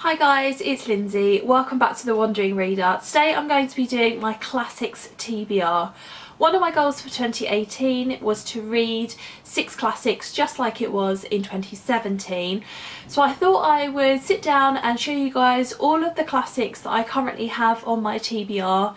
Hi guys, it's Lindsay. Welcome back to The Wandering Reader. Today I'm going to be doing my classics TBR. One of my goals for 2018 was to read 6 classics just like it was in 2017. So I thought I would sit down and show you guys all of the classics that I currently have on my TBR,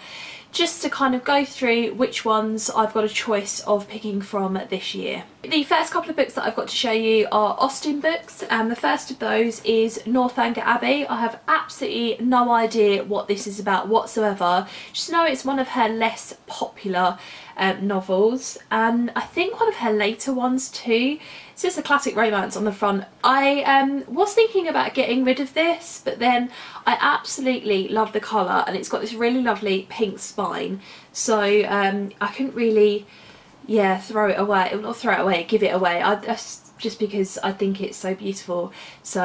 just to kind of go through which ones I've got a choice of picking from this year. The first couple of books that I've got to show you are Austen books, and the first of those is Northanger Abbey. I have absolutely no idea what this is about whatsoever. Just know it's one of her less popular novels, and I think one of her later ones too. It's just a classic romance on the front. I was thinking about getting rid of this, but then I absolutely love the colour, and it's got this really lovely pink spine, so I couldn't really throw it away. Not throw it away, give it away. Just because I think it's so beautiful. So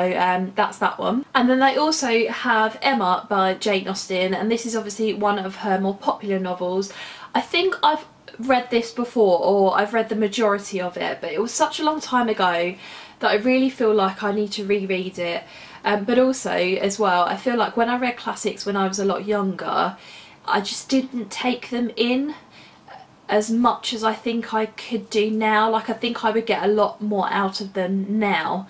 that's that one. And then they also have Emma by Jane Austen, and this is obviously one of her more popular novels. I think I've read this before, or I've read the majority of it, but it was such a long time ago that I really feel like I need to reread it. But also as well, I feel like when I read classics when I was a lot younger, I just didn't take them in as much as I think I could do now. Like, I think I would get a lot more out of them now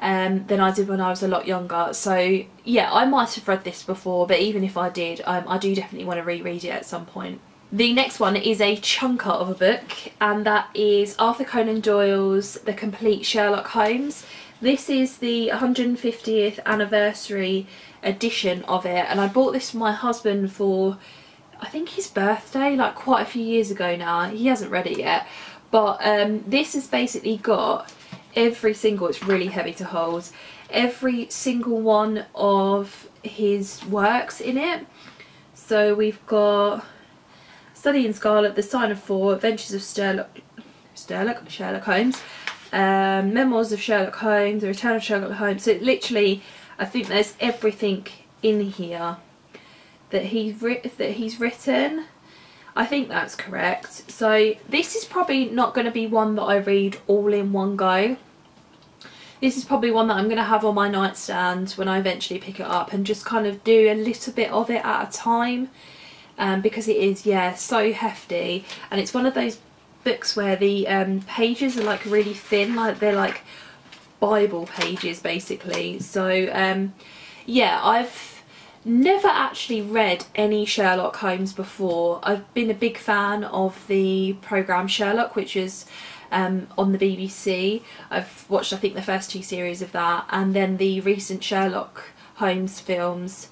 than I did when I was a lot younger. So yeah, I might have read this before, but even if I did, I do definitely want to reread it at some point. The next one is a chunker of a book, and that is Arthur Conan Doyle's The Complete Sherlock Holmes. This is the 150th anniversary edition of it, and I bought this for my husband for, I think, his birthday, like quite a few years ago now. He hasn't read it yet, but this has basically got every single, it's really heavy to hold, every single one of his works in it. So we've got Study in Scarlet, The Sign of Four, Adventures of Sherlock Holmes, Memoirs of Sherlock Holmes, The Return of Sherlock Holmes. So literally, I think there's everything in here that he's written. I think that's correct. So this is probably not going to be one that I read all in one go. This is probably one that I'm going to have on my nightstand when I eventually pick it up, and just kind of do a little bit of it at a time. Because it is, yeah, so hefty, and it's one of those books where the pages are like really thin, like they're like Bible pages basically. So yeah, I've never actually read any Sherlock Holmes before. I've been a big fan of the programme Sherlock, which is on the BBC. I've watched, I think, the first 2 series of that, and then the recent Sherlock Holmes films.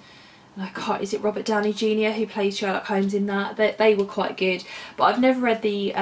Is it Robert Downey Jr. who plays Sherlock Holmes in that? They were quite good, but I've never read the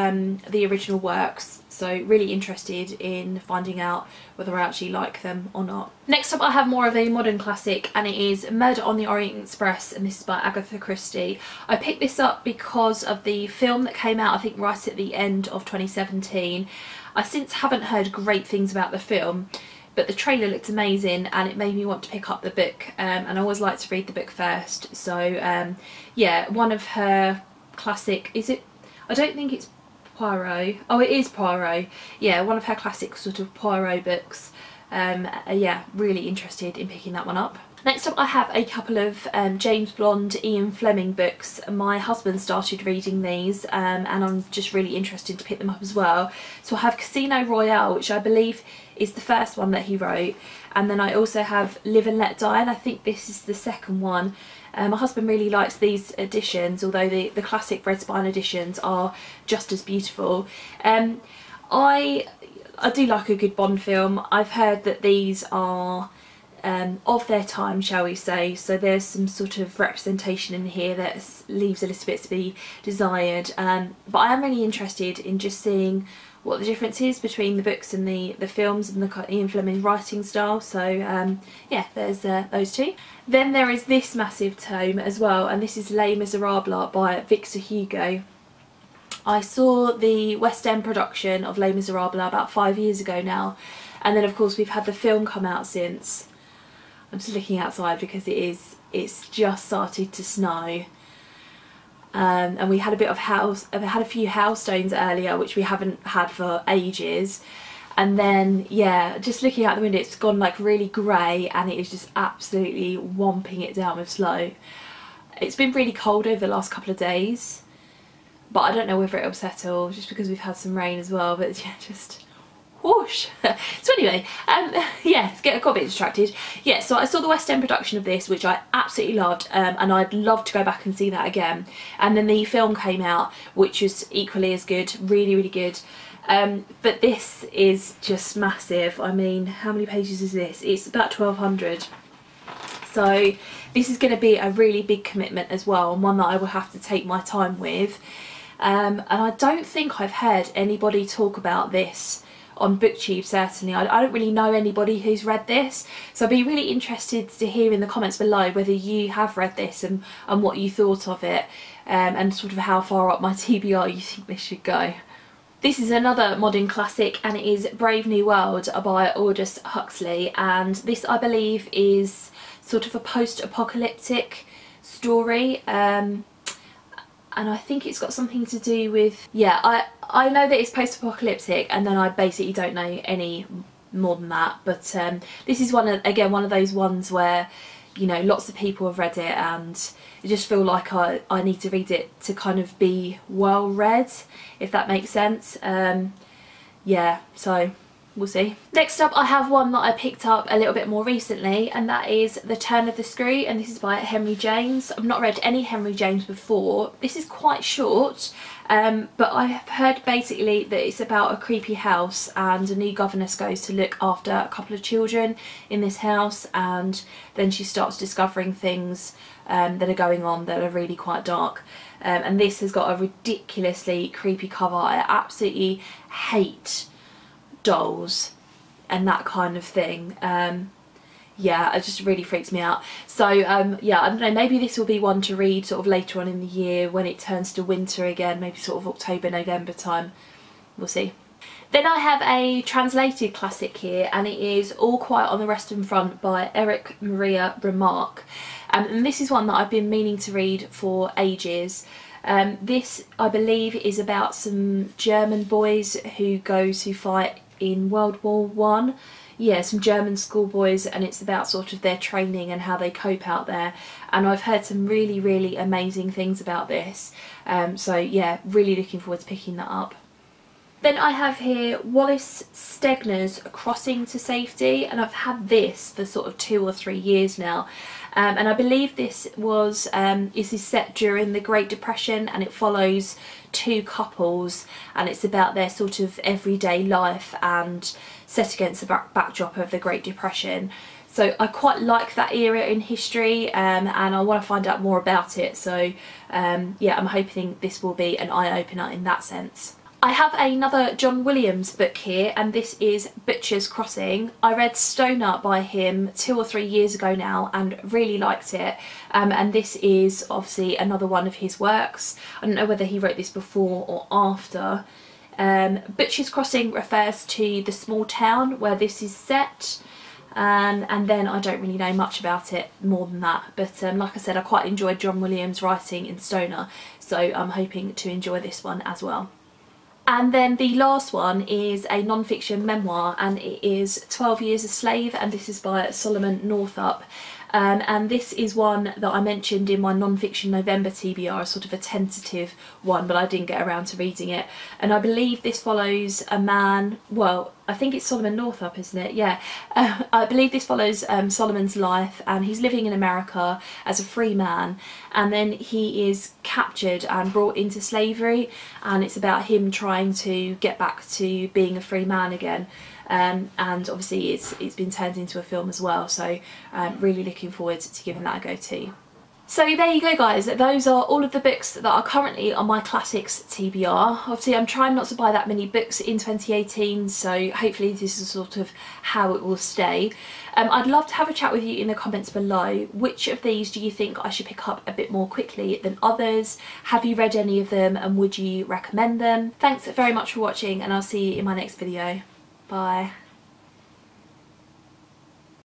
original works, so really interested in finding out whether I actually like them or not. Next up I have more of a modern classic, and it is Murder on the Orient Express, and this is by Agatha Christie. I picked this up because of the film that came out, I think, right at the end of 2017. I since haven't heard great things about the film, but the trailer looked amazing and it made me want to pick up the book, and I always like to read the book first. So yeah, one of her classic, is it, I don't think it's Poirot, oh it is Poirot, yeah, one of her classic sort of Poirot books. Yeah, really interested in picking that one up. Next up I have a couple of James Bond, Ian Fleming books. My husband started reading these, and I'm just really interested to pick them up as well. So I have Casino Royale, which I believe is the first one that he wrote, and then I also have Live and Let Die, and I think this is the second one. My husband really likes these editions, although the classic Red Spine editions are just as beautiful. I do like a good Bond film. I've heard that these are of their time, shall we say, so there's some sort of representation in here that leaves a little bit to be desired, but I am really interested in just seeing what the difference is between the books and the films and the Ian Fleming writing style. So yeah, there's those two. Then there is this massive tome as well, and this is Les Miserables by Victor Hugo. I saw the West End production of Les Miserables about 5 years ago now, and then of course we've had the film come out since. I'm just looking outside because it's just started to snow, and we had a few hailstones earlier, which we haven't had for ages, and then yeah, just looking out the window, it's gone like really grey, and it is just absolutely whomping it down with snow. It's been really cold over the last couple of days, but I don't know whether it'll settle just because we've had some rain as well, but yeah, just whoosh. So anyway, yeah, got a bit distracted. Yeah, so I saw the West End production of this, which I absolutely loved, and I'd love to go back and see that again. And then the film came out, which was equally as good, really, really good. But this is just massive. I mean, how many pages is this? It's about 1200. So this is going to be a really big commitment as well, and one that I will have to take my time with. And I don't think I've heard anybody talk about this on BookTube, certainly. I don't really know anybody who's read this, so I'd be really interested to hear in the comments below whether you have read this and what you thought of it, and sort of how far up my TBR you think this should go. This is another modern classic, and it is Brave New World by Aldous Huxley, and this I believe is sort of a post-apocalyptic story, and I think it's got something to do with, yeah, I know that it's post-apocalyptic, and then I basically don't know any more than that. But this is one of those ones where, you know, lots of people have read it, and I just feel like I need to read it to kind of be well read, if that makes sense. Yeah, so we'll see. Next up, I have one that I picked up a little bit more recently, and that is The Turn of the Screw, and this is by Henry James. I've not read any Henry James before. This is quite short, but I have heard basically that it's about a creepy house, and a new governess goes to look after a couple of children in this house, and then she starts discovering things that are going on that are really quite dark. And this has got a ridiculously creepy cover. I absolutely hate dolls and that kind of thing. Yeah, it just really freaks me out. So yeah, I don't know, maybe this will be one to read sort of later on in the year when it turns to winter again, maybe sort of October, November time. We'll see. Then I have a translated classic here, and it is All Quiet on the Western Front by Eric Maria Remarque. And this is one that I've been meaning to read for ages. This, I believe, is about some German boys who go to fight in World War One. Yeah, some German schoolboys, and it's about sort of their training and how they cope out there. And I've heard some really, really amazing things about this. So yeah, really looking forward to picking that up. Then I have here Wallace Stegner's Crossing to Safety, and I've had this for sort of 2 or 3 years now. And I believe this is set during the Great Depression, and it follows 2 couples, and it's about their sort of everyday life and set against the backdrop of the Great Depression. So I quite like that era in history, and I want to find out more about it. So yeah, I'm hoping this will be an eye-opener in that sense. I have another John Williams book here, and this is Butcher's Crossing. I read Stoner by him 2 or 3 years ago now and really liked it, and this is obviously another one of his works. I don't know whether he wrote this before or after. Butcher's Crossing refers to the small town where this is set, and then I don't really know much about it more than that. But like I said, I quite enjoyed John Williams' writing in Stoner, so I'm hoping to enjoy this one as well. And then the last one is a non-fiction memoir, and it is 12 Years a Slave, and this is by Solomon Northup. And this is one that I mentioned in my non-fiction November TBR, sort of a tentative one, but I didn't get around to reading it. And I believe this follows a man, well, I think it's Solomon Northup, isn't it? Yeah. I believe this follows Solomon's life, and he's living in America as a free man, and then he is captured and brought into slavery, and it's about him trying to get back to being a free man again. And obviously it's been turned into a film as well, so really looking forward to giving that a go too. So there you go guys, those are all of the books that are currently on my classics TBR. Obviously I'm trying not to buy that many books in 2018, so hopefully this is sort of how it will stay. I'd love to have a chat with you in the comments below. Which of these do you think I should pick up a bit more quickly than others? Have you read any of them, and would you recommend them? Thanks very much for watching, and I'll see you in my next video. Bye.